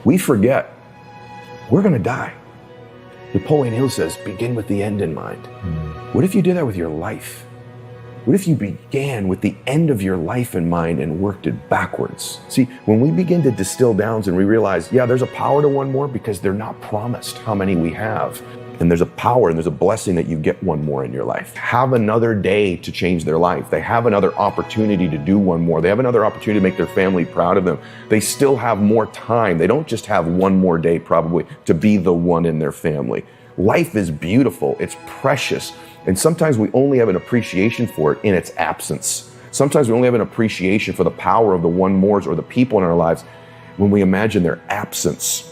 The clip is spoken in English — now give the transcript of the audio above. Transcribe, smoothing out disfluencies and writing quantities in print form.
We forget we're going to die. Napoleon Hill says, begin with the end in mind. What if you did that with your life? What if you began with the end of your life in mind and worked it backwards? See, when we begin to distill down and we realize, yeah, there's a power to one more because they're not promised how many we have. And there's a power and there's a blessing that you get one more in your life. Have another day to change their life. They have another opportunity to do one more. They have another opportunity to make their family proud of them. They still have more time. They don't just have one more day probably to be the one in their family. Life is beautiful. It's precious. And sometimes we only have an appreciation for it in its absence. Sometimes we only have an appreciation for the power of the one mores or the people in our lives when we imagine their absence.